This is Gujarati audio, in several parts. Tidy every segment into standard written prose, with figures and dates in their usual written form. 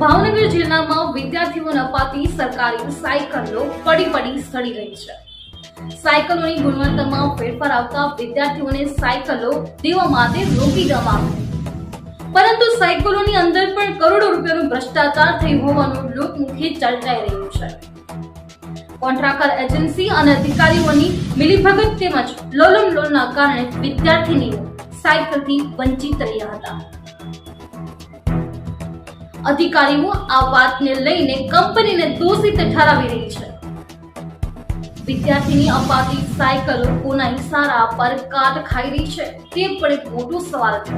ભાવનગર જિલ્લામાં વિદ્યાર્થીઓને અપાતી સરકારી સાયકલો પડી સડી રહી છે। સાયકલોની ગુણવત્તામાં ફેરફાર આવતા વિદ્યાર્થીઓને સાયકલો દેવા માટે રોકી દેવામાં આવી, પરંતુ સાયકલોની અંદર પણ કરોડો રૂપિયાનો ભ્રષ્ટાચાર થયો હોવાનું લોકમુખે ચર્ચાઈ રહ્યું છે। કોન્ટ્રાક્ટર એજન્સી અને અધિકારીઓની મિલીભગત તેમજ લોલમલોલના કારણે વિદ્યાર્થીનીઓ સાયકલથી વંચિત રહ્યા હતા। અધિકારીઓ આ વાતને લઈને કંપનીને દોષિત ઠરાવી રહી છે। વિદ્યાર્થીની અપાતી સાયકલો કોના ઇશારા પર કાટ ખાઈ રહી છે તે પણ એક મોટો સવાલ છે।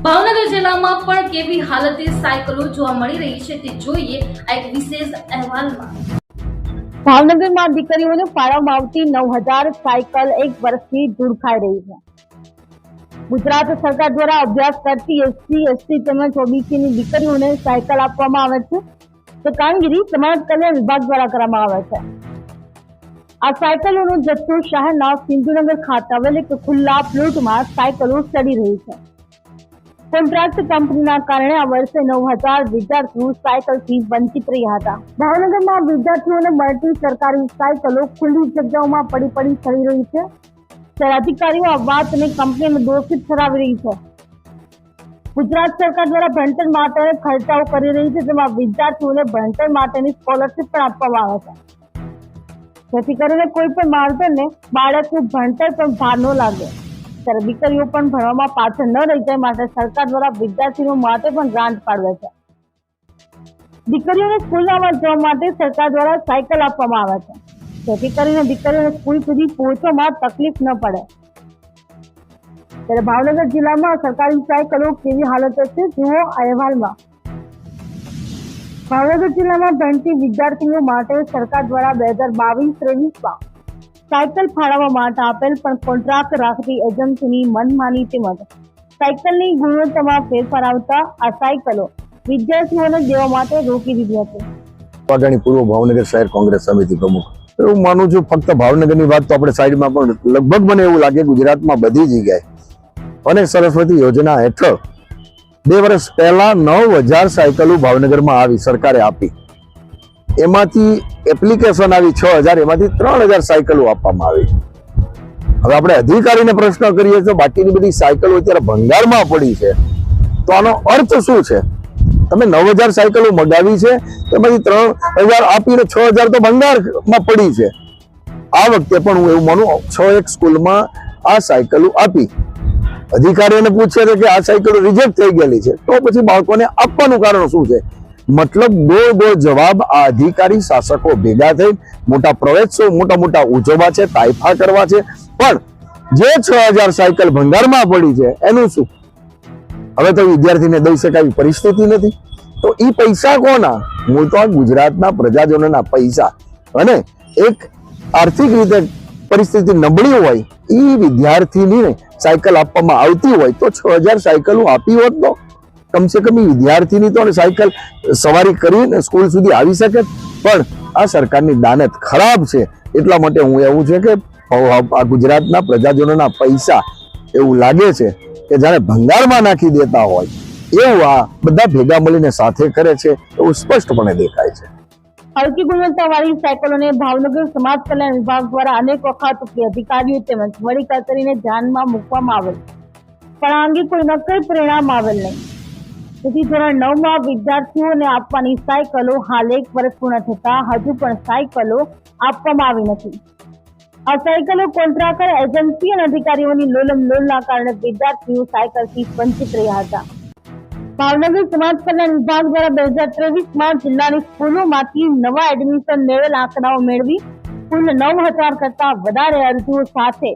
ભાવનગર જિલ્લામાં પણ કેવી હાલતે સાયકલો જોવા મળી રહી છે તે જોઈએ આ એક વિશેષ અહેવાલમાં। ભાવનગરમાં દીકરીઓને ફાળવવામાં આવતી 9000 સાયકલ એક વર્ષથી દૂર ખાઈ રહી છે। ગુજરાત સરકાર દ્વારા અભ્યાસ કરતી એસસી, એસટી તેમજ ઓબીસીની દીકરીઓને સાયકલ આપવામાં આવે છે, તે કામગીરી સમાજ કલ્યાણ વિભાગ દ્વારા કરવામાં આવે છે। આ સાયકલોનો જથ્થો શહેરના સિંધુનગર ખાતે આવેલ એક ખુલ્લા પ્લોટમાં સાયકલો સડી રહી છે। કોન્ટ્રાક્ટ કંપનીના કારણે આ વર્ષે 9000 વિદ્યાર્થીઓ સાયકલથી વંચિત રહ્યા હતા। ભાવનગરમાં વિદ્યાર્થીઓને મળતી સરકારી સાયકલો ખુલ્લી જગ્યાઓમાં પડી સડી રહી છે, ત્યારે અધિકારીઓ આ વાતને કંપનીને દોષિત ઠરાવી રહી છે। ગુજરાત સરકાર દ્વારા ભણતર માટે ખર્ચાઓ કરી રહી છે, જેમાં વિદ્યાર્થીઓને ભણતર માટેની સ્કોલરશીપ પણ આપવામાં આવે છે, જેથી કરીને કોઈ પણ માવતરને બાળકનું ભણતર પર ભાર ન લાગે, ત્યારે દીકરીઓ પણ ભણવામાં પાછળ ન રહી જાય માટે સરકાર દ્વારા વિદ્યાર્થીઓ માટે પણ ગ્રાન્ટ ફાળવે છે। દીકરીઓને સ્કૂલમાં જવા માટે સરકાર દ્વારા સાયકલ આપવામાં આવે છે, જેથી કરીને દીકરીઓને સ્કૂલ સુધી પહોંચવામાં તકલીફ ન પડે। ત્યારે ભાવનગર જિલ્લામાં સરકારી સાયકલો કેવી હાલત છે જુઓ આ અહેવાલમાં। ભાવનગર જિલ્લામાં ભણતી વિદ્યાર્થીઓ માટે સરકાર દ્વારા 2022-23માં સાયકલ ફાળવવા માટે આપેલ પણ કોન્ટ્રાક્ટ રાખતી એજન્સીની મનમાની તેમજ સાયકલની ગુણવત્તામાં ફેરફાર આવતા આ સાયકલો વિદ્યાર્થીઓને દેવા માટે રોકી દીધી હતી। વાઘાણી પૂર્વ ભાવનગર શહેર કોંગ્રેસ સમિતિ પ્રમુખ। હું માનું છું ફક્ત ભાવનગરની વાત તો આપણે સાઈડમાં પણ લગભગ મને એવું લાગે ગુજરાતમાં બધી જગ્યાએ અને સરસ્વતી યોજના હેઠળ 2 વર્ષ પહેલા 9000 સાયકલો ભાવનગરમાં આવી, સરકારે આપી, એમાંથી એપ્લિકેશન આવી 6000, એમાંથી 3000 સાયકલો આપવામાં આવી। હવે આપણે અધિકારીને પ્રશ્ન કરીએ તો બાકીની બધી સાયકલો અત્યારે ભંગારમાં પડી છે, તો આનો અર્થ શું છે? તમે 9000 સાયકલો મગાવી છે, એમાંથી 3000 આપીને 6000 તો ભંગારમાં પડી છે। આ વખતે પણ હું એવું માનું 6 સ્કૂલમાં આ સાયકલો આપી, અધિકારીઓને પૂછે છે કે આ સાયકલો રિજેક્ટ થઈ ગયેલી છે, તો પછી બાળકોને આપવાનું કારણ શું છે? મતલબ ગોળ જવાબ આ અધિકારી શાસકો ભેગા થઈ મોટા પ્રવેશો, મોટા ઉજવવા છે, તાઇફા કરવા છે, પણ જે 6000 સાયકલ ભંગારમાં પડી છે એનું શું? હવે તો વિદ્યાર્થીને દઈ શકાય પરિસ્થિતિ નથી, તો એ પૈસા કોના? મૂળ તો ગુજરાતના પ્રજાજનોના પૈસા, અને એક આર્થિક રીતે પરિસ્થિતિ નબળી હોય એ વિદ્યાર્થીને સાયકલ આપવામાં આવતી હોય તો 6000 સાયકલો આપી હોત તો કમસે કમ વિદ્યાર્થીની તો સાયકલ સવારી કરીને સ્કૂલ સુધી આવી શકે। પણ આ સરકારની દાનત ખરાબ છે, એટલા માટે હું એવું છે કે આ ગુજરાતના પ્રજાજનોના પૈસા એવું લાગે છે કે જાણે ભંગારમાં નાખી દેતા હોય એવું આ બધા ભેગા મળીને સાથે કરે છે, એવું સ્પષ્ટપણે દેખાય છે। હલકી ગુણવત્તાવાળી સાયકલોને ભાવનગર સમાજ કલ્યાણ વિભાગ દ્વારા અનેક વખત અધિકારીઓ તેમજ વડી કચેરીને ધ્યાનમાં મૂકવામાં આવેલ, પણ આ અંગે કોઈ નક્કર પરિણામ આવેલ નહીં, તેથી ધોરણ 9માં વિદ્યાર્થીઓને આપવાની સાયકલો હાલ 1 વર્ષ પૂર્ણ થતા હજુ પણ સાયકલો આપવામાં આવી નથી। આ સાયકલો કોન્ટ્રાક્ટર એજન્સી અને અધિકારીઓની લોલમલોલના કારણે વિદ્યાર્થીઓ સાયકલથી વંચિત રહ્યા હતા। ભાવનગર સમાજ કલ્યાણ વિભાગ દ્વારા 2023માં જિલ્લાની સ્કૂલોમાંથી નવા એડમિશન લેવલ આંકડાઓ મેળવી કુલ 9000 કરતા વધારે અરજીઓ સાથે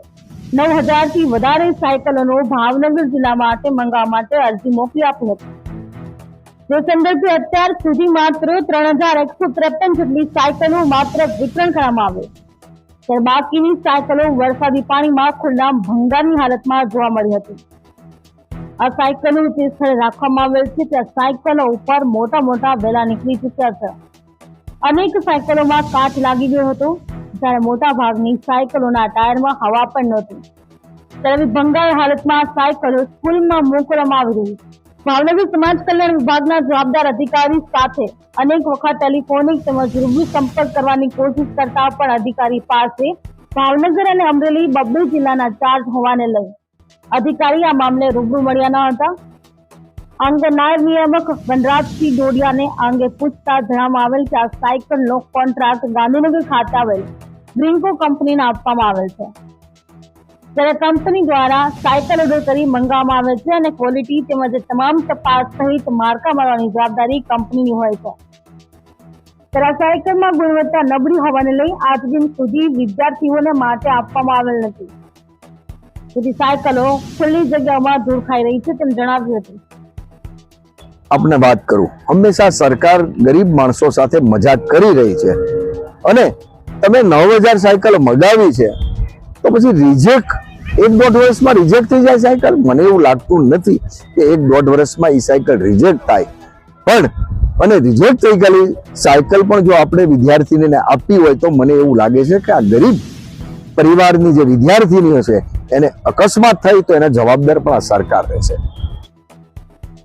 9000 થી વધારે સાયકલોનો ભાવનગર જિલ્લા માટે મંગાવવા માટે અરજી મોકલી આપી હતી, જે સંદર્ભે અત્યાર સુધી માત્ર 3153 જેટલી સાયકલો માત્ર વિતરણ કરવામાં આવ્યું, ત્યારે બાકીની સાયકલો વરસાદી પાણીમાં ખુલ્લા ભંગારની હાલતમાં જોવા મળી હતી। આ સાયકલો જે સ્થળે રાખવામાં આવેલ છે ત્યાં સાયકલો ઉપર મોટા વેલા નીકળી ચૂક્યા છે, અનેક સાયકલોમાં કાચ લાગી ગયો હતો, જ્યારે મોટા ભાગની સાયકલોના ટાયરમાં હવા પણ નહોતી, ત્યારે ભંગાર હાલતમાં સાયકલો સ્કૂલમાં મોકલવામાં આવી રહી છે। ભાવનગર સમાજ કલ્યાણ વિભાગના જવાબદાર અધિકારી સાથે અનેક વખત ટેલિફોનિક તેમજ રૂબરૂ સંપર્ક કરવાની કોશિશ કરતા પણ અધિકારી પાસે ભાવનગર અને અમરેલી બબ્બે જિલ્લાના ચાર્જ હોવાને લઈ અધિકારી આ મામલે રૂબરૂ મળ્યા ન હતા. આ અંગે નાયબ નિયામક વનરાજસિંહ ડોડિયાને આ અંગે પૂછતા જણાવવામાં આવેલ કે આ સાયકલનો કોન્ટ્રાક્ટ ગાંધીનગર ખાતે આવેલ બ્રિન્કો કંપનીને આપવામાં આવેલ છે. ત્યારે કંપની દ્વારા સાયકલ ઓર્ડર કરી મંગાવવામાં આવે છે અને ક્વોલિટી તેમજ તમામ તપાસ સહિત માર્કા મારવાની જવાબદારી કંપનીની હોય છે. ત્યારે આ સાયકલમાં ગુણવત્તા નબળી હોવાને લઈ આજ દિન સુધી વિદ્યાર્થીઓને માટે આપવામાં આવેલ નથી. તેથી સાયકલો ખુલ્લી જગ્યામાં ધૂળ ખાઈ રહી છે તેમ જણાવ્યું હતું. આપને વાત કરું, હંમેશા સરકાર ગરીબ માણસો સાથે મજાક કરી રહી છે અને તમે 9000 સાયકલ મગાવી છે તો પછી રિજેક્ટ 1-1.5 વર્ષમાં રિજેક્ટ થઈ જાય સાયકલ? મને એવું લાગતું નથી કે 1-1.5 વર્ષમાં એ સાયકલ રિજેક્ટ થાય. પણ અને રિજેક્ટ થઈ ગયેલી સાયકલ પણ જો આપણે વિદ્યાર્થીને આપી હોય તો મને એવું લાગે છે કે આ ગરીબ પરિવારની જે વિદ્યાર્થીની હશે એને અકસ્માત થઈ તો એના જવાબદાર પણ આ સરકાર રહેશે.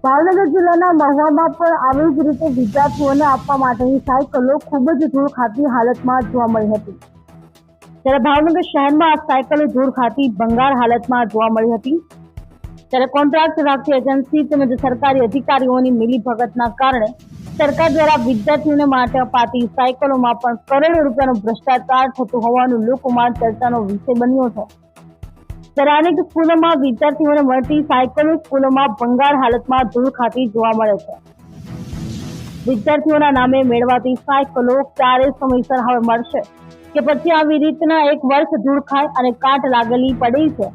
ભાવનગર જિલ્લાના મહુવામાં પણ આવી જ રીતે વિદ્યાર્થીઓને આપવા માટેની સાયકલો ખૂબ જ ધૂળ ખાતી હાલતમાં જોવા મળી હતી. ત્યારે ભાવનગર શહેરમાં આ સાયકલો ધૂળ ખાતી ભંગાર હાલતમાં જોવા મળી હતી. ત્યારે કોન્ટ્રાક્ટ રાખતી એજન્સી તેમજ સરકારી અધિકારીઓની મિલીભગતના કારણે સરકાર દ્વારા વિદ્યાર્થીઓને માટે અપાતી સાયકલોમાં પણ કરોડો રૂપિયાનો ભ્રષ્ટાચાર થતો હોવાનું લોકોમાં ચર્ચાનો વિષય બન્યો છે. ત્યારે અનેક સ્કૂલોમાં વિદ્યાર્થીઓને મળતી સાયકલો સ્કૂલોમાં ભંગાર હાલતમાં ધૂળ ખાતી જોવા મળે છે. વિદ્યાર્થીઓના નામે મેળવાતી સાયકલો ક્યારે સમયસર હવે મળશે કે પછી આવી રીતના 1 વર્ષ ધૂળ ખાય અને કાટ લાગેલી પડી છે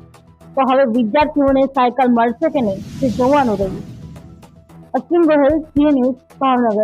તો હવે વિદ્યાર્થીઓને સાયકલ મળશે કે નહીં તે જોવાનું રહ્યું. અસીમ ગોહિલ, જી ન્યૂઝ, ભાવનગર.